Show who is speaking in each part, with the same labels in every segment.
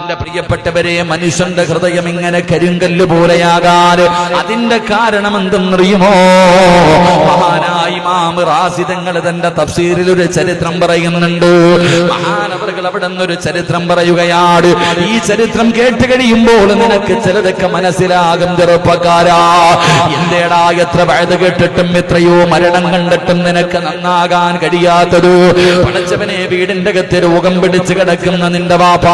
Speaker 1: എന്റെ പ്രിയപ്പെട്ടവരെ, മനുഷ്യന്റെ ഹൃദയം ഇങ്ങനെ കരിങ്കല്ല് പോലെയാകാൻ അതിന്റെ കാരണം എന്തെന്നറിയുമോ? മഹാനായ ഇമാം റാസി തങ്ങൾ തന്റെ തഫ്സീറിൽ ഒരു ചരിത്രം പറയുന്നുണ്ട്. മഹാനവറുകൾ അവിടെ നിന്നൊരു ചരിത്രം പറയുകയാണ്. ഈ ചരിത്രം കേട്ട് കഴിയുമ്പോൾ നിനക്ക് ചിലതൊക്കെ മനസ്സിലാകും. ചെറുപ്പക്കാരാ, എന്റേടാ എത്ര വഴുത കേട്ടിട്ടും എത്രയോ മരണം കണ്ടിട്ടും നിനക്ക് നന്നാകാൻ കഴിയാത്തത്? പടച്ചവനെ, വീടിന്റെ അകത്ത് രോഗം പിടിച്ച് കിടക്കുന്ന നിന്റെ വാപ്പ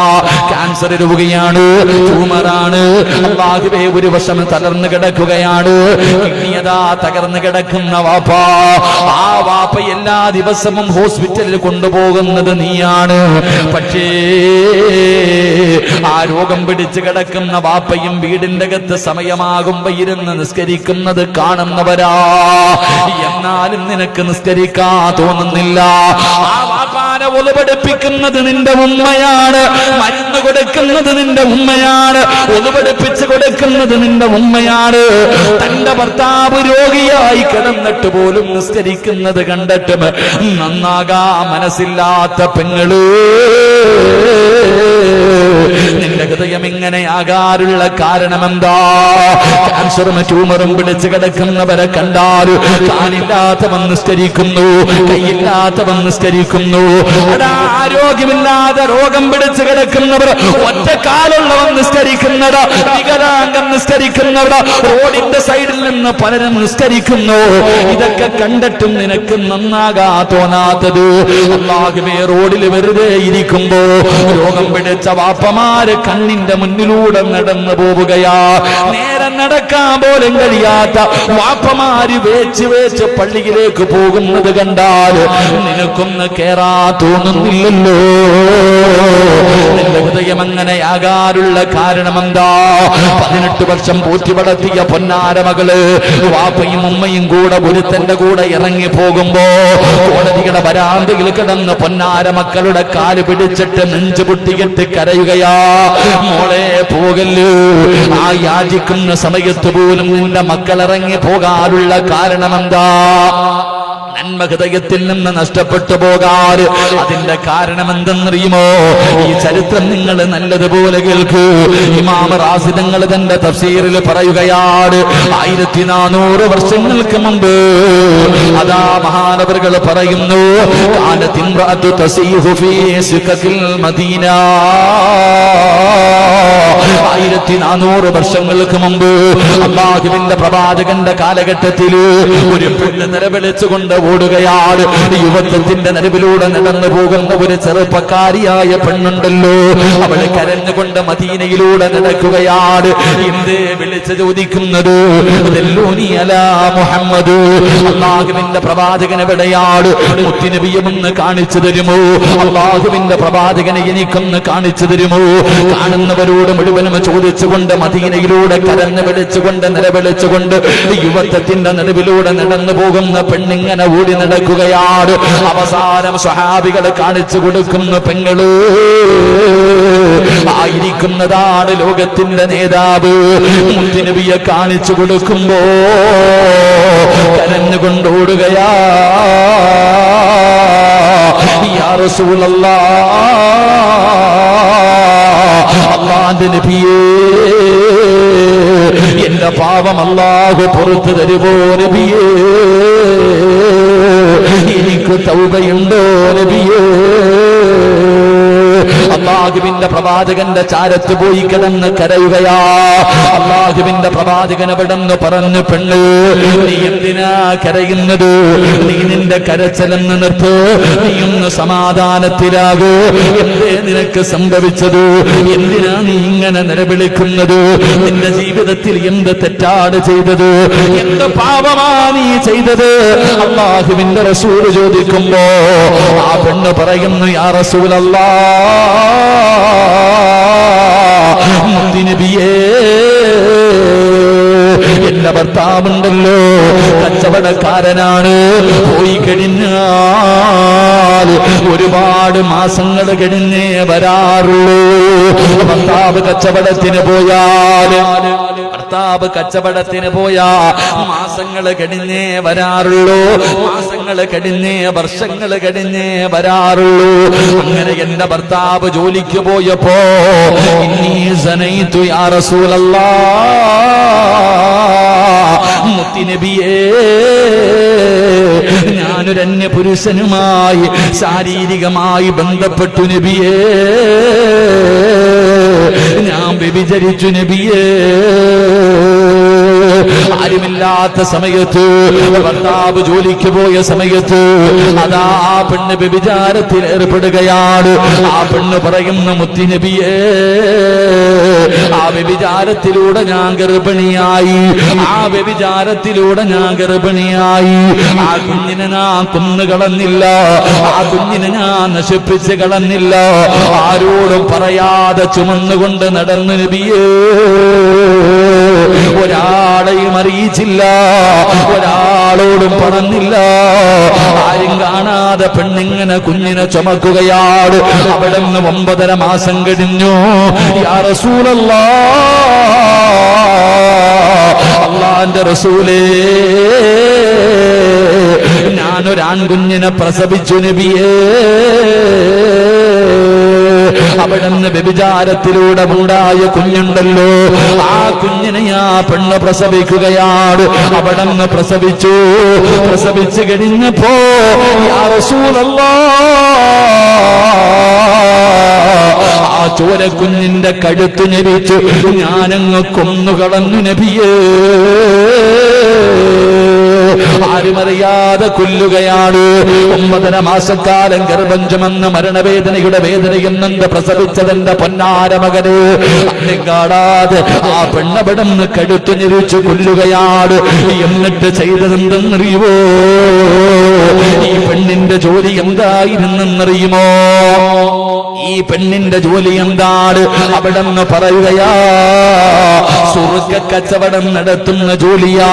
Speaker 1: ക്യാൻസർ രോഗിയാണ്, ട്യൂമറാണ്. അല്ലാഹുവേ, ഒരു വശം തളർന്നു കിടക്കുകയാണ്, കിഡ്നിയതാ തകർന്നു കിടക്കുന്ന വാപ്പ. ആ വാപ്പ എല്ലാ ദിവസവും ഹോസ്പിറ്റലിൽ കൊണ്ടുപോകുന്നത് നീയാണ്. പക്ഷേ ആ രോഗം പിടിച്ച് കിടക്കുന്ന വാപ്പയും വീടിന്റെ അകത്ത് സമയമാകുമ്പോ ഇരുന്ന് നിസ്കരിക്കുന്നത് കാണുന്നവരാ. എന്നാലും നിനക്ക് നിസ്കരിക്കാൻ തോന്നുന്നില്ല. ആ വാപ്പാനെ ഒലുപടിപ്പിക്കുന്നത് നിന്റെ ഉമ്മയാണ്, മരുന്ന് കൊടുക്കുന്നത് നിന്റെ ഉമ്മയാണ്, ഒലുപടിപ്പിച്ച് കൊടുക്കുന്നത് നിന്റെ ഉമ്മയാണ്. തന്റെ ഭർത്താവ് രോഗിയായി കിടന്നിട്ട് പോലും നിസ്കരിക്കുന്നത് കണ്ടിട്ടും നന്നാകാ മനസ്സില്ലാത്ത പെങ്ങള്, നിന്റെ ഹൃദയം ഇങ്ങനെയാകാറുള്ള കാരണമെന്താ? ക്യാൻസറും ട്യൂമറും പിടിച്ച് കിടക്കുന്നവരെ കണ്ടാൽ കാലില്ലാത്തവൻ നിസ്കരിക്കുന്നു, കൈയില്ലാത്തവൻ നിസ്കരിക്കുന്നു. ആരോഗ്യമില്ലാതെ രോഗം പിടിച്ച് കിടക്കുന്നവർ, ഒറ്റക്കാലുള്ളവൻ നിസ്കരിക്കുന്നവർ, വികലാംഗം നിസ്കരിക്കുന്നവർ, റോഡിന്റെ സൈഡിൽ നിന്ന് പലരും നിസ്കരിക്കുന്നു. ഇതൊക്കെ കണ്ടിട്ടും നിനക്ക് നന്നാകാ തോന്നാത്തത്? അല്ലാഹുവേ, റോഡിൽ വെറുതെ ഇരിക്കുമ്പോ രോഗം പിടിച്ച വാപ്പമാര് കണ്ണിന്റെ മുന്നിലൂടെ നടന്നു പോവുകയാ. നേരെ നടക്കാൻ പോലും കഴിയാത്ത വാപ്പമാര് വേച്ച് വേച്ച് പള്ളിയിലേക്ക് പോകുന്നത് കണ്ടാൽ നിനക്കൊന്ന് കേറാ തോന്നുന്നില്ലല്ലോ. നിന്റെ ഹൃദയം അങ്ങനെയാകാറുള്ള കാരണമെന്താ? 18 വർഷം പോറ്റി വളർത്തിയ പൊന്നാര മകള് വാപ്പയും ഉമ്മയും കൂടെ ഒരുത്തന്റെ കൂടെ ഇറങ്ങി പോകുമ്പോ കോടതിയുടെ വരാന്തയിൽ കിടന്ന് പൊന്നാര മക്കളുടെ കാല് പിടിച്ചിട്ട് നെഞ്ചു പൊട്ടിയിട്ട് കരയുകയാ. മോളെ പോകല്ലോ, ആ യാചിക്കുന്ന സമയത്ത് പോലും നിന്റെ മക്കൾ ഇറങ്ങി പോകാനുള്ള കാരണമെന്താ? നന്മ ഹൃദയത്തിൽ നിന്ന് നഷ്ടപ്പെട്ടു പോകാറ്. അതിന്റെ കാരണം എന്തെന്നറിയുമോ? ഈ ചരിത്രം നിങ്ങൾ നല്ലതുപോലെ കേൾക്കൂ. ഇമാം റാസി തങ്ങൾ തന്റെ തഫ്സീറിൽ പറയുകയാണ്, 1400 വർഷങ്ങൾക്ക് മുമ്പ് അതാ മഹാനവറുകൾ പറയുന്നു, കാനത്ത് ഇംറഅതു തസീഹു ഫീ സുഖിൽ മദീന. 1400 വർഷങ്ങൾക്ക് മുമ്പ് അല്ലാഹുവിന്റെ പ്രവാചകന്റെ കാലഘട്ടത്തിൽ ഒരു പെണ്ണ് നിലവിളിച്ചുകൊണ്ട് ഓടുകയാണ്. യുവത്വത്തിന്റെ നടുവിലൂടെ നടന്നു പോകുന്ന ഒരു ചെറുപ്പക്കാരിയായ പെണ്ണുണ്ടല്ലോ, അവള് കരഞ്ഞുകൊണ്ട് മദീനയിലൂടെ നടക്കുകയാണ്. എന്തേ വിളിച്ചു ചോദിക്കുന്നത്? മുഹമ്മദ്, അല്ലാഹുവിന്റെ പ്രവാചകൻ എവിടെയാണ്? മുത്തുനബിയെ ഒന്ന് കാണിച്ചു തരുമോ? അല്ലാഹുവിന്റെ പ്രവാചകനെ എനിക്കൊന്ന് കാണിച്ചു തരുമോ? കാണുന്നവരോട് മുഴുവനും ചോദിച്ചുകൊണ്ട് മദീനയിലൂടെ കരഞ്ഞു വിളിച്ചുകൊണ്ട് നിലവിളിച്ചുകൊണ്ട് യുവത്വത്തിന്റെ നടുവിലൂടെ നടന്നു പോകുന്ന പെണ്ണിങ്ങനെ ഓടി നടക്കുകയാണ്. അവസാനം സ്വഹാബികളെ കാണിച്ചു കൊടുക്കുന്ന പെങ്ങള് ആയിരിക്കുന്നതാണ് ലോകത്തിന്റെ നേതാവ്. മുത്തുനബിയെ കാണിച്ചു കൊടുക്കുമ്പോ കരഞ്ഞുകൊണ്ടോടുകയാ, യാ റസൂലല്ലാഹ്, അല്ലാഹുവിന്റെ നബിയേ, എന്റെ പാപം അല്ലാഹു പുറത്തു തരുമോ നബിയേ? എനിക്ക് തൗബയുണ്ടോ നബിയേ? അല്ലാഹുവിന്റെ പ്രവാചകന്റെ ചാരത്ത് പോയി കിടന്ന് കരയുകയാ. അല്ലാഹുവിന്റെ പ്രവാചകൻ അവിടെന്ന് പറഞ്ഞു, പെണ്ണ്, നീ എന്തിനാ കരയുന്നത്? നീ നിന്റെ കരച്ചലെന്ന് നിർത്ത്, നീ ഒന്ന് സമാധാനത്തിലാകൂ. എന്തേ നിനക്ക് സംഭവിച്ചത്? എന്തിനാ നീ ഇങ്ങനെ നിലവിളിക്കുന്നത്? നിന്റെ ജീവിതത്തിൽ എന്ത് തെറ്റാണ് ചെയ്തത്? എന്ത് പാപമാ നീ ചെയ്തത്? അല്ലാഹുവിന്റെ റസൂൽ ചോദിക്കുമ്പോ ആ പെണ്ണ് പറയുന്നു, യാ റസൂലല്ലാഹ്, മുത്തുനബിയേ, എന്റെ ഭർത്താവുണ്ടല്ലോ, കച്ചവടക്കാരനാണ്. പോയി കഴിഞ്ഞാൽ ഒരുപാട് മാസങ്ങൾ കഴിഞ്ഞേ വരാറുള്ളൂ. ഭർത്താവ് കച്ചവടത്തിന് പോയാൽ മാസങ്ങൾ കഴിഞ്ഞേ വരാറുള്ളൂ. മാസങ്ങൾ കഴിഞ്ഞേ വർഷങ്ങൾ കഴിഞ്ഞേ വരാറുള്ളൂ. അങ്ങനെ എന്റെ ഭർത്താവ് ജോലിക്ക് പോയപ്പോ സനൈതു യാ റസൂലല്ലാഹ്, മുത്തുനബിയേ ഞാനൊരു അന്യ പുരുഷനുമായി ശാരീരികമായി ബന്ധപ്പെട്ടു നബിയേ, ഞാൻ വ്യഭിചരിച്ചു നബിയേ. ആരുമില്ലാത്ത സമയത്ത്, ഭർത്താവ് ജോലിക്ക് പോയ സമയത്ത് അതാ ആ പെണ്ണ് വ്യഭിചാരത്തിൽ ഏർപ്പെടുകയാണ്. ആ പെണ്ണ് പറയുന്ന മുത്തുനബിയേ, ആ വ്യഭിചാരത്തിലൂടെ ഞാൻ ഗർഭിണിയായി, ആ വ്യഭിചാരത്തിലൂടെ ഞാൻ ഗർഭിണിയായി. ആ കുഞ്ഞിനെ ഞാൻ കൊന്നുകളഞ്ഞില്ല, ആ കുഞ്ഞിനെ ഞാൻ നശിപ്പിച്ച് കളഞ്ഞില്ല, ആരോടും പറയാതെ ചുമന്നുകൊണ്ട് നടന്നു നബിയേ. ഒരാളെയും അറിയിച്ചില്ല, ഒരാളോടും പറഞ്ഞില്ല, ആരും കാണാതെ പെണ്ണിങ്ങനെ കുഞ്ഞിനെ ചുമക്കുകയാണ്. അവിടെ നിന്ന് 9.5 മാസം കഴിഞ്ഞു. യാ റസൂലല്ലാഹ്, അല്ലാഹുവിന്റെ റസൂലേ, ഞാനൊരാൺകുഞ്ഞിനെ പ്രസവിച്ചു നബിയേ. അവിടുന്ന് വ്യഭിചാരത്തിലൂടെ ഉണ്ടായ കുഞ്ഞുണ്ടല്ലോ, ആ കുഞ്ഞിനെ ആ പെണ്ണ് പ്രസവിക്കുകയാണ്. അവിടുന്ന് പ്രസവിച്ചു. പ്രസവിച്ചു കഴിഞ്ഞപ്പോ യാ റസൂലല്ലാഹ്, ആ ചോരക്കുഞ്ഞിന്റെ കഴുത്തു ഞെരിച്ചു ഞാനങ്ങ് കൊന്നുകളഞ്ഞു നബിയേ. ആരുമറിയാതെ കൊല്ലുകയാണ്. 9.5 മാസക്കാലം ഗർഭം ചുമന്ന് മരണവേദനയുടെ വേദനയെന്നെ പ്രസവിച്ചതെന്റെ പൊന്നാര മകന് അന്നെ കാണാതെ ആ പെണ്ണവിടന്ന് കഴുത്തു ഞെരിച്ചു കൊല്ലുകയാണ്. എന്നിട്ട് ചെയ്തതെന്തെന്നറിയുമോ? ഈ പെണ്ണിന്റെ ജോലി എന്തായിരുന്നെന്നറിയുമോ? ഈ പെണ്ണിന്റെ ജോലി എന്താണ്? അവിടെന്ന് പറയുകയാ, സുറുക്ക കച്ചവടം നടത്തുന്ന ജോലിയാ.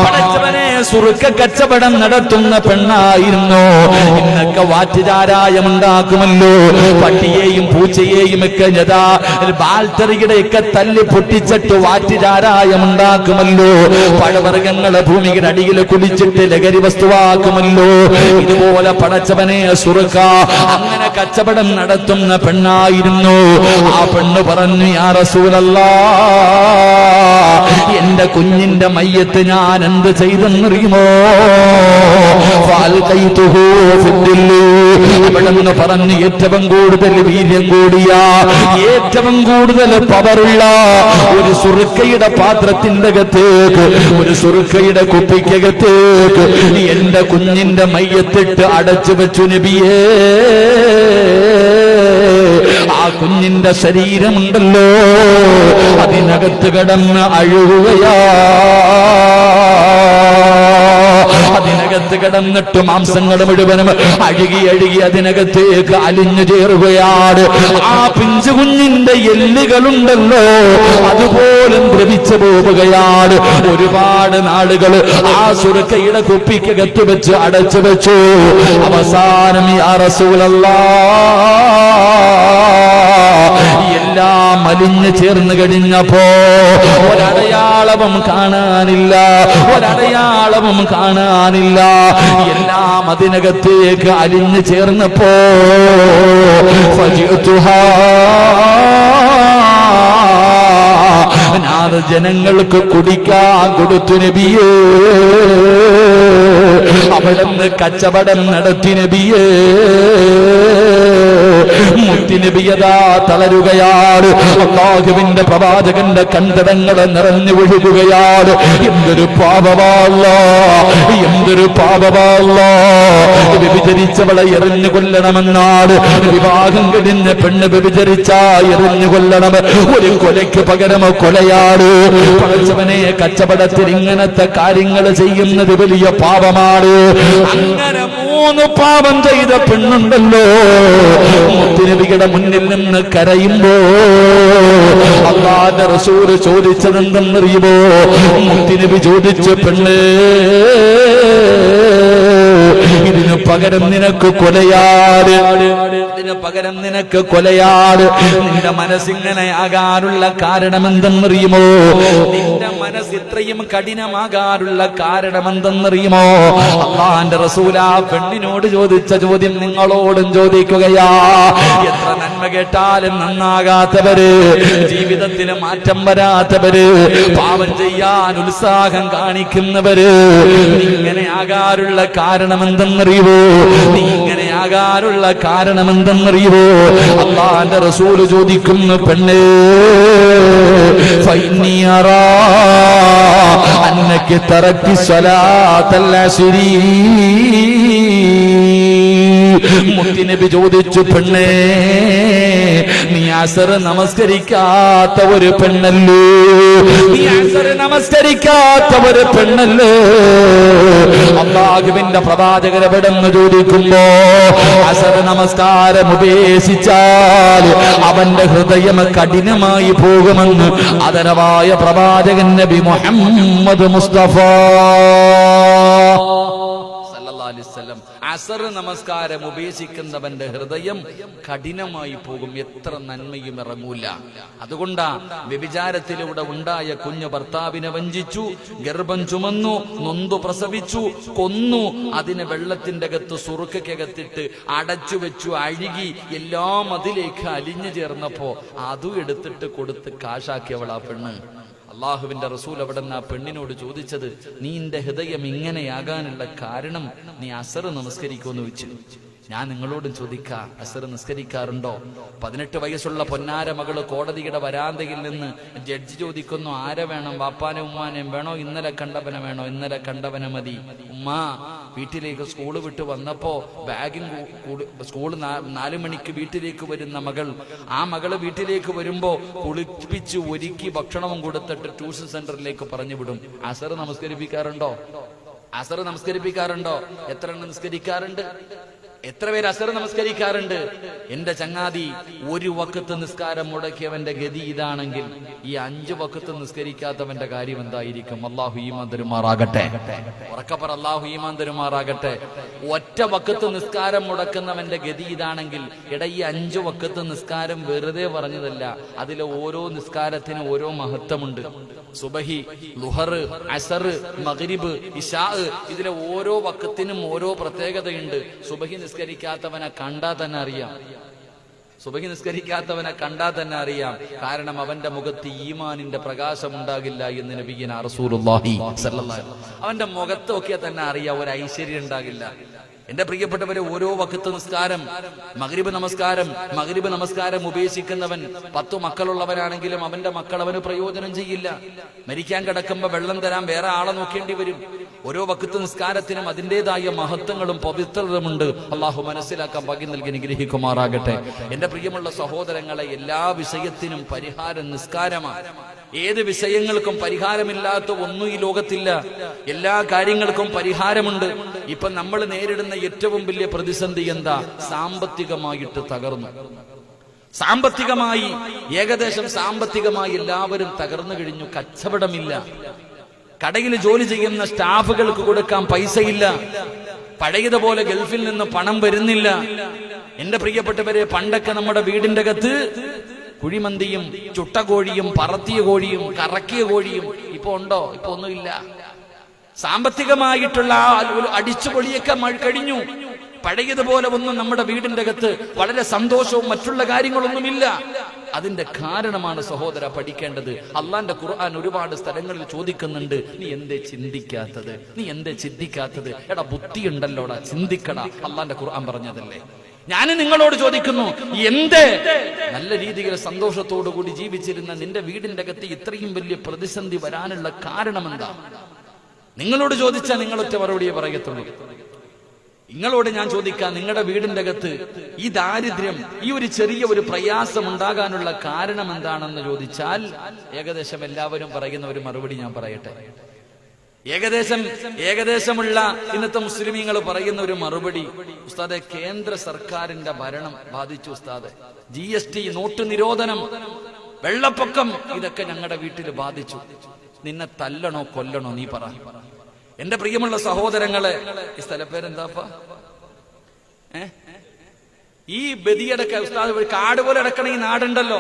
Speaker 1: പടച്ചവനെ, സുറുക്ക കച്ചവടം നടത്തുന്ന പെണ്ണായിരുന്നു. ഇന്നൊക്കെ വാറ്റുചാരായം ഉണ്ടാക്കുമല്ലോ, പട്ടിയെയും പൂച്ചയെയും ഒക്കെ ബാൽത്തറിയുടെ ഒക്കെ തല്ലി പൊട്ടിച്ചിട്ട് വാറ്റുചാരായം ഉണ്ടാക്കുമല്ലോ, പഴവർഗ്ഗങ്ങളെ ഭൂമിയുടെ അടിയിൽ കുടിച്ചിട്ട് ലഹരി വസ്തുവാക്കുമല്ലോ. ഇതുപോലെ പടച്ചവനെ സുറുക്ക അങ്ങനെ കച്ചവടം നടത്തുന്ന പെണ്ണായിരുന്നു. ആ പെണ്ണ് പറഞ്ഞു, യാ റസൂലല്ലാഹ്, എന്റെ കുഞ്ഞിന്റെ മയ്യത്ത് ഞാൻ എന്ത് ചെയ്തെന്നറിയുമോ? അവിടെന്ന് പറഞ്ഞു, ഏറ്റവും കൂടുതൽ വീര്യം കൂടിയ, ഏറ്റവും കൂടുതൽ പവറുള്ള ഒരു സുറുക്കയുടെ പാത്രത്തിന്റെ അകത്തേക്ക്, ഒരു സുറുക്കയുടെ കുപ്പിക്കകത്തേക്ക് എന്റെ കുഞ്ഞിന്റെ മയ്യത്തിട്ട് അടച്ചു വെച്ചു നബിയേ. ആ കുഞ്ഞിന്റെ ശരീരമുണ്ടല്ലോ, അതിനകത്ത് കിടന്ന് അഴുകുകയാ. അതിനകത്ത് കിടന്നിട്ട് മാംസങ്ങൾ മുഴുവനും അഴുകി അഴുകി അതിനകത്തേക്ക് അലിഞ്ഞു ചേരുകയാണ്. ആ പിഞ്ചു കുഞ്ഞിന്റെ എല്ലുകളുണ്ടല്ലോ, അതുപോലും ദ്രവിച്ചു പോവുകയാണ്. ഒരുപാട് നാളുകൾ ആ സുറുക്കയുടെ കുപ്പിക്കകത്ത് വെച്ച് അടച്ചു വെച്ചു. അവസാനം യാ റസൂലല്ലാഹ്, എല്ലാം അലിഞ്ഞു ചേർന്ന് കഴിഞ്ഞപ്പോ ഒരടയാളവും കാണാനില്ല, ഒരടയാളവും കാണാനില്ല. എല്ലാം അതിനകത്തേക്ക് അലിഞ്ഞു ചേർന്നപ്പോ ഞാൻ ജനങ്ങൾക്ക് കുടിക്കാൻ കൊടുത്തു നബിയേ. അവിടുന്ന് കച്ചവടം നടത്തി നബിയേ. മുത്തുനബിയതാ തളരുകയാണ്. അല്ലാഹുവിന്റെ പ്രവാചകന്റെ കണ്ടടങ്ങൾ നിറഞ്ഞു ഒഴുകുകയാണ്. എന്തൊരു പാപമല്ലാ, എന്തൊരു പാപമല്ലാ. വ്യഭിചരിച്ചവളെ എറിഞ്ഞു കൊല്ലണമെന്നാണ്. വിവാഹം കഴിഞ്ഞ പെണ്ണ് വ്യഭിചരിച്ച എറിഞ്ഞു കൊല്ലണം. ഒരു കൊലയ്ക്ക് പകരം കൊലയാണ്. പടച്ചവനെ, കച്ചവടത്തിൽ ഇങ്ങനത്തെ കാര്യങ്ങൾ ചെയ്യുന്നത് വലിയ പാപമാണ്. അങ്ങനെ 3 പാപം ചെയ്ത പെണ്ണുണ്ടല്ലോ, മുത്തുനബിയുടെ മുന്നിൽ നിന്ന് കരയുമ്പോ അല്ലാഹുവിന്റെ റസൂൽ ചോദിച്ചതെന്തെന്നറിയുമോ? മുത്തുനബി ചോദിച്ചു, പെണ്ണ്, ഇതിനു പകരം നിനക്ക് കൊലയാട്, ഇതിനു പകരം നിനക്ക് കൊലയാട്. നിന്റെ മനസ്സിങ്ങനെ ആകാനുള്ള കാരണം എന്തെന്നറിയുമോ? നിന്റെ മനസ്സ് ഇത്രയും കഠിനമാകാനുള്ള കാരണം എന്തെന്നറിയുമോ? അള്ളാന്റെ റസൂൽ ആ പെണ്ണിനോട് ചോദിച്ച ചോദ്യം നിങ്ങളോടും ചോദിക്കുകയാ. എത്ര നന്മ കേട്ടാലും നന്നാകാത്തവര്, ജീവിതത്തിൽ മാറ്റം വരാത്തവര്, പാപം ചെയ്യാൻ ഉത്സാഹം കാണിക്കുന്നവര്, ഇങ്ങനെ ആകാനുള്ള കാരണം എന്തെന്നറിയുവോ? നീ ഇങ്ങനെ ആകാനുള്ള കാരണം എന്തെന്നറിയുവോ? അള്ളാന്റെ റസൂല് ചോദിക്കുന്നു, പെണ്ണേ, ഫൈനി അറാ അന്നക തറക്തി സ്വലാത്തൽ അസ്രി. മുത്തുനബി ചോദിച്ചു, പെണ്ണേ, നീ അസർ നമസ്കരിക്കാത്ത ഒരു പെണ്ണല്ലേ? നീ അസർ നമസ്കരിക്കാത്ത ഒരു പെണ്ണല്ലേ? അല്ലാഹുവിന്റെ പ്രവാചകൻ എവിടെന്ന് ചോദിക്കുമ്പോ അസർ നമസ്കാരം ഉപേക്ഷിച്ചാൽ അവന്റെ ഹൃദയം കഠിനമായി പോകുമെന്ന് ആദരവായ പ്രവാചകൻ നബി മുഹമ്മദ് മുസ്തഫ സല്ലല്ലാഹു അലൈഹി വസല്ലം. അസർ നമസ്കാരം ഉപേക്ഷിക്കുന്നവന്റെ ഹൃദയം കഠിനമായി പോകും, എത്ര നന്മയും ഇറങ്ങൂല. അതുകൊണ്ടാ വ്യഭിചാരത്തിലൂടെ ഉണ്ടായ കുഞ്ഞ് ഭർത്താവിനെ വഞ്ചിച്ചു, ഗർഭം ചുമന്നു, നൊന്തു പ്രസവിച്ചു, കൊന്നു, അതിനെ വെള്ളത്തിന്റെ അകത്ത് സുറുക്കകത്തിട്ട് അടച്ചു വെച്ചു, അഴുകി എല്ലാം അതിലേക്ക് അലിഞ്ഞു ചേർന്നപ്പോ അതും എടുത്തിട്ട് കൊടുത്ത് കാശാക്കിയവൾ ആ പെണ്ണ്. അള്ളാഹുവിന്റെ റസൂൽ അവിടെ നിന്ന് ആ പെണ്ണിനോട് ചോദിച്ചത്, നീ എന്റെ ഹൃദയം ഇങ്ങനെയാകാനുള്ള കാരണം നീ അസർ നമസ്കരിക്കുമെന്ന് വെച്ചു. ഞാൻ നിങ്ങളോടും ചോദിക്കാം, അസർ നിസ്കരിക്കാറുണ്ടോ? 18 വയസ്സുള്ള പൊന്നാര മകള് കോടതിയുടെ വരാന്തയിൽ നിന്ന് ജഡ്ജി ചോദിക്കുന്നു, ആരെ വേണം, വാപ്പാനെ ഉമ്മാനെയും വേണോ, ഇന്നലെ കണ്ടവനെ വേണോ? ഇന്നലെ കണ്ടവനെ മതി. ഉമ്മ വീട്ടിലേക്ക് സ്കൂള് വിട്ട് വന്നപ്പോ ബാഗും സ്കൂള് 4 മണിക്ക് വീട്ടിലേക്ക് വരുന്ന മകൾ, ആ മകള് വീട്ടിലേക്ക് വരുമ്പോ കുളിപ്പിച്ച് ഒരുക്കി ഭക്ഷണവും കൊടുത്തിട്ട് ട്യൂഷൻ സെന്ററിലേക്ക് പറഞ്ഞു വിടും. അസർ നമസ്കരിപ്പിക്കാറുണ്ടോ? അസർ നമസ്കരിപ്പിക്കാറുണ്ടോ? എത്ര എണ്ണം നിസ്കരിക്കാറുണ്ട്? എത്ര പേര് അസർ നമസ്കരിക്കാറുണ്ട്? എന്റെ ചങ്ങാതി, ഒരു വക്കത്ത് നിസ്കാരം മുടക്കിയവന്റെ ഗതി ഇതാണെങ്കിൽ ഈ 5 വക്കത്ത് നിസ്കരിക്കാത്തവന്റെ കാര്യം എന്തായിരിക്കും? അല്ലാഹു ഈമാൻ തരുമാറാകട്ടെ. ഉറക്കപ്പറ, അല്ലാഹു ഈമാൻ തരുമാറാകട്ടെ. ഒറ്റ വക്കത്ത് നിസ്കാരം മുടക്കുന്നവന്റെ ഗതി ഇതാണെങ്കിൽ ഈ 5 വക്കത്ത് നിസ്കാരം വെറുതെ പറഞ്ഞതല്ല, അതിലെ ഓരോ നിസ്കാരത്തിനും ഓരോ മഹത്വമുണ്ട്. സുബഹി, ളുഹർ, അസർ, മഗ്രിബ്, ഇശാ, ഇതിലെ ഓരോ വക്കത്തിനും ഓരോ പ്രത്യേകതയുണ്ട്. സുബഹി നിസ്കരിക്കാത്തവനെ കണ്ടാൽ തന്നെ അറിയാം. സുബഹി നിസ്കരിക്കാത്തവനെ കണ്ടാൽ തന്നെ അറിയാം. കാരണം അവന്റെ മുഖത്ത് ഈമാനിന്റെ പ്രകാശം ഉണ്ടാകില്ല എന്ന് നബിയുനാ റസൂലുള്ളാഹി സ്വല്ലല്ലാഹു അലൈഹി വസല്ലം. അവന്റെ മുഖത്ത് നോക്കിയാൽ തന്നെ അറിയാം, ഒരു ഐശ്വര്യം ഉണ്ടാകില്ല. എന്റെ പ്രിയപ്പെട്ടവരെ, ഓരോ വഖത്ത് നിസ്കാരം, മഗ്രിബ് നമസ്കാരം ഉപേക്ഷിക്കുന്നവൻ 10 മക്കളുള്ളവനാണെങ്കിലും അവന്റെ മക്കൾ അവന് പ്രയോജനം ചെയ്യില്ല. മരിക്കാൻ കിടക്കുമ്പോ വെള്ളം തരാൻ വേറെ ആളെ നോക്കേണ്ടി വരും. ഓരോ വഖത്ത് നിസ്കാരത്തിനും അതിൻ്റെതായ മഹത്വങ്ങളും പവിത്രതയുമുണ്ട്. അള്ളാഹു മനസ്സിലാക്കാൻ ഭാഗ്യം നൽകി അനുഗ്രഹിക്കുമാറാകട്ടെ. എന്റെ പ്രിയമുള്ള സഹോദരങ്ങളെ, എല്ലാ വിഷയത്തിനും പരിഹാരം നിസ്കാരമാണ്. ഏത് വിഷയങ്ങൾക്കും പരിഹാരമില്ലാത്ത ഒന്നും ഈ ലോകത്തില്ല. എല്ലാ കാര്യങ്ങൾക്കും പരിഹാരമുണ്ട്. ഇപ്പൊ നമ്മൾ നേരിടുന്ന ഏറ്റവും വലിയ പ്രതിസന്ധി എന്താ? സാമ്പത്തികമായിട്ട് തകർന്നു. ഏകദേശം സാമ്പത്തികമായി എല്ലാവരും തകർന്നു കഴിഞ്ഞു. കച്ചവടമില്ല. കടയിൽ ജോലി ചെയ്യുന്ന സ്റ്റാഫുകൾക്ക് കൊടുക്കാൻ പൈസയില്ല. പഴയതുപോലെ ഗൾഫിൽ നിന്ന് പണം വരുന്നില്ല. എന്റെ പ്രിയപ്പെട്ടവരെ, പണ്ടൊക്കെ നമ്മുടെ വീടിന്റെ അകത്ത് കുഴിമന്തിയും ചുട്ട കോഴിയും പറത്തിയ കോഴിയും കറക്കിയ കോഴിയും ഇപ്പൊ ഉണ്ടോ? ഇപ്പൊ ഒന്നുമില്ല. സാമ്പത്തികമായിട്ടുള്ള അടിച്ചുപൊളിയൊക്കെ കഴിഞ്ഞു. പഴയതുപോലെ ഒന്നും നമ്മുടെ വീടിന്റെ അകത്ത് വളരെ സന്തോഷവും മറ്റുള്ള കാര്യങ്ങളൊന്നുമില്ല. അതിന്റെ കാരണമാണ് സഹോദര പഠിക്കേണ്ടത്. അള്ളാന്റെ ഖുർആൻ ഒരുപാട് സ്ഥലങ്ങളിൽ ചോദിക്കുന്നുണ്ട്, നീ എന്തേ ചിന്തിക്കാത്തത്? എടാ, ബുദ്ധി ഉണ്ടല്ലോടാ, ചിന്തിക്കടാ. അള്ളാന്റെ ഖുർആൻ പറഞ്ഞതല്ലേ. ഞാൻ നിങ്ങളോട് ചോദിക്കുന്നു, എന്തേ നല്ല രീതിയിൽ സന്തോഷത്തോടു കൂടി ജീവിച്ചിരുന്ന നിന്റെ വീടിന്റെ അകത്ത് ഇത്രയും വലിയ പ്രതിസന്ധി വരാനുള്ള കാരണം എന്താ? നിങ്ങളോട് ചോദിച്ചാൽ നിങ്ങളൊറ്റ മറുപടിയെ പറയത്തുള്ളൂ. നിങ്ങളോട് ഞാൻ ചോദിക്കാം, നിങ്ങളുടെ വീടിന്റെ അകത്ത് ഈ ദാരിദ്ര്യം, ഈ ഒരു ചെറിയ ഒരു പ്രയാസം ഉണ്ടാകാനുള്ള കാരണം എന്താണെന്ന് ചോദിച്ചാൽ ഏകദേശം എല്ലാവരും പറയുന്ന ഒരു മറുപടി ഞാൻ പറയട്ടെ. ഏകദേശമുള്ള ഇന്നത്തെ മുസ്ലിമീങ്ങൾ പറയുന്ന ഒരു മറുപടി, ഉസ്താദെ, കേന്ദ്ര സർക്കാരിന്റെ ഭരണം ബാധിച്ചു ഉസ്താദെ. GST, നോട്ട് നിരോധനം, വെള്ളപ്പൊക്കം, ഇതൊക്കെ ഞങ്ങളുടെ വീട്ടിൽ ബാധിച്ചു. നിന്നെ തല്ലണോ കൊല്ലണോ നീ പറ. എന്റെ പ്രിയമുള്ള സഹോദരങ്ങളെ, ഈ സ്ഥലപ്പേരെന്താപ്പാ? ഈ ബദിയടക്ക ഉസ്താദ് കാട് പോലെ അടക്കണ ഈ നാടുണ്ടല്ലോ,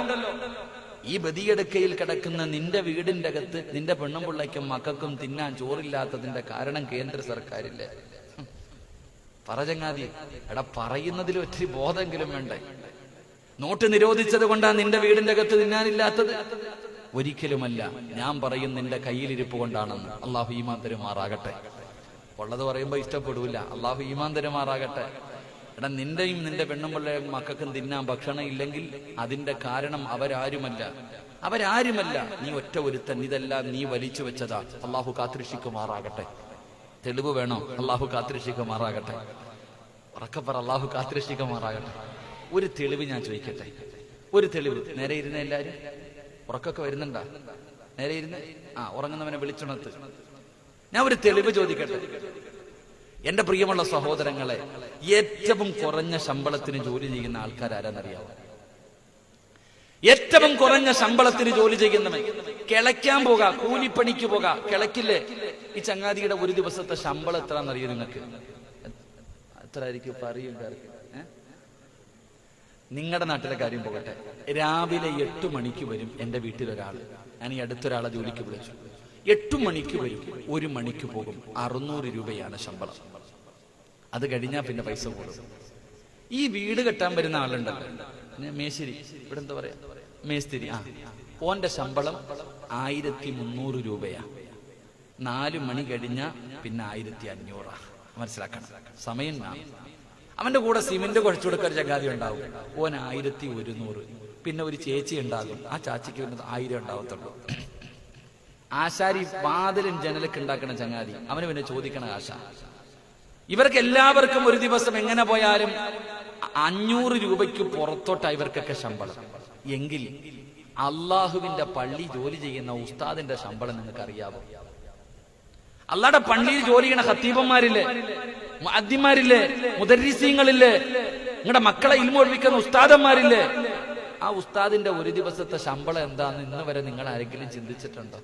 Speaker 1: ഈ ബദിയെടുക്കയിൽ കിടക്കുന്ന നിന്റെ വീടിന്റെ അകത്ത് നിന്റെ പെണ്ണും പിള്ളയ്ക്കും മക്കൾക്കും തിന്നാൻ ചോറില്ലാത്തതിന്റെ കാരണം കേന്ദ്ര സർക്കാരില്ലേ? പറ ചങ്ങാതി. എടാ, പറയുന്നതിൽ ഒത്തിരി ബോധമെങ്കിലും വേണ്ടേ? നോട്ട് നിരോധിച്ചത് കൊണ്ടാ നിന്റെ വീടിന്റെ അകത്ത് തിന്നാനില്ലാത്തത്? ഒരിക്കലുമല്ല. ഞാൻ പറയും നിന്റെ കയ്യിലിരിപ്പ് കൊണ്ടാണെന്ന്. അള്ളാഹു ഈമാൻ തരുമാറാകട്ടെ. ഉള്ളത് പറയുമ്പോ ഇഷ്ടപ്പെടൂല. അള്ളാഹു ഈമാൻ തരുമാറാകട്ടെ. എടാ, നിന്റെയും നിന്റെ പെണ്ണും പിള്ളേരും മക്കൾക്കും തിന്നാൻ ഭക്ഷണം ഇല്ലെങ്കിൽ അതിന്റെ കാരണം അവരാരുമല്ല, നീ ഒറ്റ ഒരുത്തൻ. ഇതെല്ലാം നീ വലിച്ചു വെച്ചതാ. അള്ളാഹു കാത്തിരക്ഷിക്കുമാറാകട്ടെ. തെളിവ് വേണോ? അള്ളാഹു കാത്തിരക്ഷിക്കുമാറാകട്ടെ. ഉറക്കപ്പറ, അള്ളാഹു കാത്തിരക്ഷിക്കുമാറാകട്ടെ. ഒരു തെളിവ് ഞാൻ ചോദിക്കട്ടെ, ഒരു തെളിവ്. നേരെ ഇരുന്ന എല്ലാരും ഉറക്കൊക്കെ വരുന്നുണ്ടാ? നേരെ ഇരുന്ന് ഉറങ്ങുന്നവനെ വിളിച്ചുണർത്ത്. ഞാൻ ഒരു തെളിവ് ചോദിക്കട്ടെ. എന്റെ പ്രിയമുള്ള സഹോദരങ്ങളെ, ഏറ്റവും കുറഞ്ഞ ശമ്പളത്തിന് ജോലി ചെയ്യുന്ന ആൾക്കാരാരെന്നറിയാവോ? ഏറ്റവും കുറഞ്ഞ ശമ്പളത്തിന് ജോലി ചെയ്യുന്നവൻ കിളയ്ക്കാൻ പോകാം, കൂലിപ്പണിക്ക് പോകാം, കിളക്കില്ലേ? ഈ ചങ്ങാതിയുടെ ഒരു ദിവസത്തെ ശമ്പളം എത്രയാണെന്നറിയോ നിങ്ങൾക്ക്? എത്ര ആയിരിക്കും? പറയും. നിങ്ങളുടെ നാട്ടിലെ കാര്യം പോകട്ടെ. രാവിലെ 8 മണിക്ക് വരും എന്റെ വീട്ടിലൊരാൾ. ഞാൻ ഈ അടുത്തൊരാളെ ജോലിക്ക് വിളിച്ചു. 8 മണിക്ക് വരും, 1 മണിക്ക് പോകും. 600 രൂപയാണ് ശമ്പളം. അത് കഴിഞ്ഞാൽ പിന്നെ പൈസ കൂടും. ഈ വീട് കെട്ടാൻ വരുന്ന ആളുണ്ടല്ലോ, മേശിരി, ഇവിടെ എന്താ പറയാ, മേസ്തിരി. ഓന്റെ ശമ്പളം 1300 രൂപയാ. 4 മണി കഴിഞ്ഞ പിന്നെ 1500. മനസ്സിലാക്കണം, സമയം. അവന്റെ കൂടെ സിമെന്റ് കുഴച്ചു കൊടുക്കാൻ ചങ്ങാതി ഉണ്ടാവും. ഓൻ 1100. പിന്നെ ഒരു ചേച്ചി ഉണ്ടാകും. ആ ചാച്ചിക്ക് പിന്നെ 1000 ഉണ്ടാവത്തുള്ളൂ. ആശാരി വാതിലും ജനലൊക്കെ ഉണ്ടാക്കണ ചങ്ങാതി, അവന് പിന്നെ ചോദിക്കണ ആശ. ഇവർക്ക് എല്ലാവർക്കും ഒരു ദിവസം എങ്ങനെ പോയാലും 500 രൂപയ്ക്ക് പുറത്തോട്ടാ ഇവർക്കൊക്കെ ശമ്പളം. എങ്കിൽ അള്ളാഹുവിന്റെ പള്ളി ജോലി ചെയ്യുന്ന ഉസ്താദിന്റെ ശമ്പളം നിങ്ങൾക്ക് അറിയാവോ? അള്ളാഹുടെ പള്ളിയിൽ ജോലി ചെയ്യുന്ന ഖത്തീബന്മാരില്ലേ, മുഅദ്ദിന്മാരില്ലേ, മുദർരിസീങ്ങളില്ലേ, നിങ്ങളുടെ മക്കളെ ഇൽമു പഠിപ്പിക്കുന്ന ഉസ്താദന്മാരില്ലേ? ആ ഉസ്താദിന്റെ ഒരു ദിവസത്തെ ശമ്പളം എന്താന്ന് ഇന്ന് വരെ നിങ്ങൾ ആരെങ്കിലും ചിന്തിച്ചിട്ടുണ്ടോ?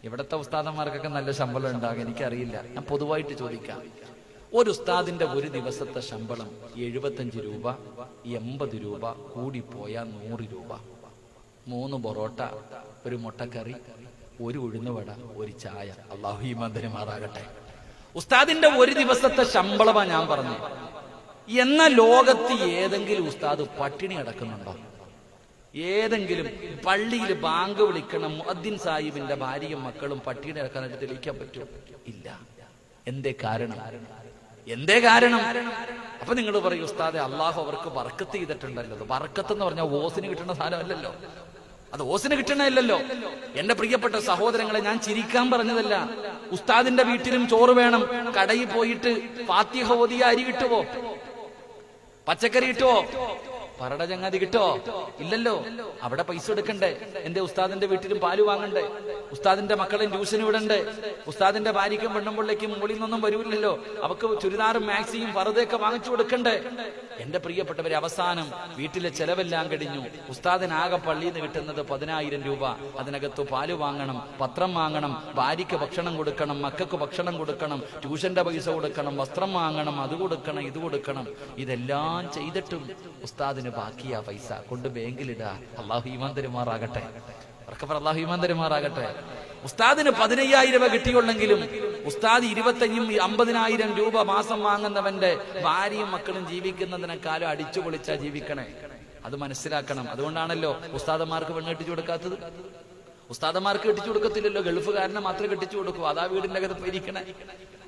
Speaker 1: ഇവിടത്തെ ഉസ്താദന്മാർക്കൊക്കെ നല്ല ശമ്പളം ഉണ്ടാകും, എനിക്കറിയില്ല. ഞാൻ പൊതുവായിട്ട് ചോദിക്കാം. ഒരു ഉസ്താദിന്റെ ഒരു ദിവസത്തെ ശമ്പളം 75 രൂപ, 80 രൂപ, കൂടിപ്പോയാൽ 100 രൂപ. 3 പൊറോട്ട, ഒരു മുട്ടക്കറി, ഒരു ഉഴുന്നുവട, ഒരു ചായ. അല്ലാഹു ഈമാൻ തരുമാറാകട്ടെ. ഉസ്താദിന്റെ ഒരു ദിവസത്തെ ശമ്പളമാ ഞാൻ പറഞ്ഞു. എന്ന ലോകത്ത് ഏതെങ്കിലും ഉസ്താദ് പട്ടിണി കിടക്കുന്നുണ്ടോ? ഏതെങ്കിലും പള്ളിയിൽ ബാങ്ക് വിളിക്കണം മുഅദ്ദിൻ സാഹിബിന്റെ ഭാര്യയും മക്കളും പട്ടിണി കിടക്കാനായിട്ട് തെളിയിക്കാൻ പറ്റുമോ? ഇല്ല. എന്തേ കാരണം? അപ്പൊ നിങ്ങൾ പറയും, ഉസ്താദെ അള്ളാഹു അവർക്ക് ബർക്കത്ത് ചെയ്തിട്ടുണ്ടല്ലോ. ബർക്കത്ത് എന്ന് പറഞ്ഞാൽ ഓസിന് കിട്ടുന്ന സാധനമല്ലല്ലോ, അത് ഓസിന് കിട്ടണമല്ലല്ലോ. എന്റെ പ്രിയപ്പെട്ട സഹോദരങ്ങളെ, ഞാൻ ചിരിക്കാൻ പറഞ്ഞതല്ല. ഉസ്താദിന്റെ വീട്ടിലും ചോറ് വേണം. കടയിൽ പോയിട്ട് ഫാത്തിഹ ഓതിയ അരി കിട്ടുവോ? പച്ചക്കറി കിട്ടുവോ? പറട ചങ്ങാതി കിട്ടോ? ഇല്ലല്ലോ. അവിടെ പൈസ എടുക്കണ്ടേ? എന്റെ ഉസ്താദിന്റെ വീട്ടിലും പാല് വാങ്ങണ്ടേ? ഉസ്താദിന്റെ മക്കളെയും ട്യൂഷന് വിടണ്ടേ? ഉസ്താദിന്റെ ഭാര്യയ്ക്കും പെണ്ണുമ്പിള്ളയ്ക്കും മുകളിൽ നിന്നൊന്നും വരൂല്ലല്ലോ. അവക്ക് ചുരിദാറും മാക്സിയും ഫർദയൊക്കെ വാങ്ങിച്ചു കൊടുക്കണ്ടേ? എന്റെ പ്രിയപ്പെട്ടവരെ, അവസാനം വീട്ടിലെ ചെലവെല്ലാം കഴിഞ്ഞു. ഉസ്താദിനാകെ പള്ളിയിൽ നിന്ന് കിട്ടുന്നത് 10,000 രൂപ. അതിനകത്ത് പാല് വാങ്ങണം, പത്രം വാങ്ങണം, ഭാര്യയ്ക്ക് ഭക്ഷണം കൊടുക്കണം, മക്കൾക്ക് ഭക്ഷണം കൊടുക്കണം, ട്യൂഷന്റെ പൈസ കൊടുക്കണം, വസ്ത്രം വാങ്ങണം, അത് കൊടുക്കണം, ഇത് കൊടുക്കണം. ഇതെല്ലാം ചെയ്തിട്ടും ഉസ്താദിന് ബാക്കിയാ പൈസ കൊണ്ട് ബാങ്കിലിടാ. അല്ലാഹു ഈമാൻ തരുമാറാകട്ടെ. അല്ലാഹു ഈമാൻ തരുമാറാകട്ടെ. ഉസ്താദിന് 15,000 രൂപ കിട്ടിയുള്ളെങ്കിലും ഉസ്താദ് 25,000-50,000 രൂപ മാസം വാങ്ങുന്നവന്റെ ഭാര്യയും മക്കളും ജീവിക്കുന്നതിനേക്കാളും അടിച്ചു പൊളിച്ചാ ജീവിക്കണേ. അത് മനസ്സിലാക്കണം. അതുകൊണ്ടാണല്ലോ ഉസ്താദന്മാർക്ക് പെണ്ണ് കെട്ടിച്ചു കൊടുക്കാത്തത്. ഉസ്താദന്മാർക്ക് കെട്ടിച്ചു കൊടുക്കത്തില്ലല്ലോ, ഗൾഫുകാരനെ മാത്രമേ കെട്ടിച്ചു കൊടുക്കൂ. അതാ വീടിന്റെ അകത്ത് പോയിരിക്കണേ.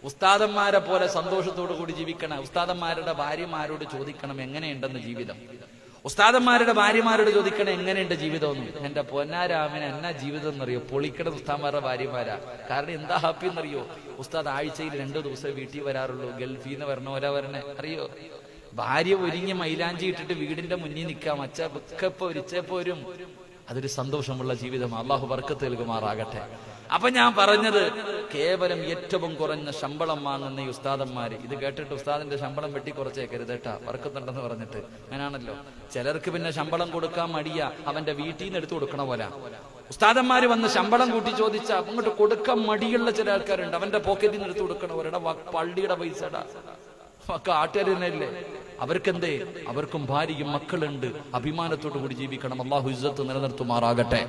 Speaker 1: ഉസ്താദന്മാരെ പോലെ സന്തോഷത്തോടു കൂടി ജീവിക്കണം. ഉസ്താദന്മാരുടെ ഭാര്യമാരോട് ചോദിക്കണം എങ്ങനെയുണ്ടെന്ന് ജീവിതം. ഉസ്താദന്മാരുടെ ഭാര്യമാരോട് ചോദിക്കണം എങ്ങനെയുണ്ട് ജീവിതം. എന്റെ പൊന്നാരാമന് എന്നാ ജീവിതം എന്നറിയോ? പൊളിക്കണ ഉസ്താദന്മാരുടെ ഭാര്യമാരാ. കാരണം എന്താ ഹാപ്പി എന്നറിയോ? ഉസ്താദ് ആഴ്ചയിൽ 2 ദിവസം വീട്ടിൽ വരാറുള്ളൂ. ഗൾഫിൽ നിന്ന് വരണേ അറിയോ? ഭാര്യ ഒരുങ്ങി മൈലാഞ്ചി ഇട്ടിട്ട് വീടിന്റെ മുന്നിൽ നിൽക്കാം. അച്ചപ്പോ ഒരിച്ചപ്പോ വരും. അതൊരു സന്തോഷമുള്ള ജീവിതം. അള്ളാഹു ബർക്കത്ത് നൽകുമാറാകട്ടെ. അപ്പൊ ഞാൻ പറഞ്ഞത്, കേവലം ഏറ്റവും കുറഞ്ഞ ശമ്പളം വാങ്ങുന്ന ഈ ഉസ്താദന്മാര് ഇത് കേട്ടിട്ട് ഉസ്താദിന്റെ ശമ്പളം വെട്ടി കുറച്ചേക്കരുതേട്ടാ, വർക്കുന്നുണ്ടെന്ന് പറഞ്ഞിട്ട്. അങ്ങനാണല്ലോ. ചിലർക്ക് പിന്നെ ശമ്പളം കൊടുക്കാൻ മടിയാ, അവന്റെ വീട്ടിൽ നിന്ന് എടുത്തു കൊടുക്കണ പോലെ. ഉസ്താദന്മാര് വന്ന് ശമ്പളം കൂട്ടി ചോദിച്ചാ അങ്ങോട്ട് കൊടുക്കാൻ മടിയുള്ള ചില ആൾക്കാരുണ്ട്. അവന്റെ പോക്കറ്റിൽ നിന്ന് എടുത്തു കൊടുക്കണ പോലെ. പള്ളിയുടെ പൈസടാ, കാട്ടുകാർ തന്നെയല്ലേ, അവർക്കെന്തേ? അവർക്കും ഭാര്യയും മക്കളുണ്ട്, അഭിമാനത്തോടു കൂടി ജീവിക്കണം. അള്ളാഹു ഇസ്സത്ത് നിലനിർത്തുമാറാകട്ടെ.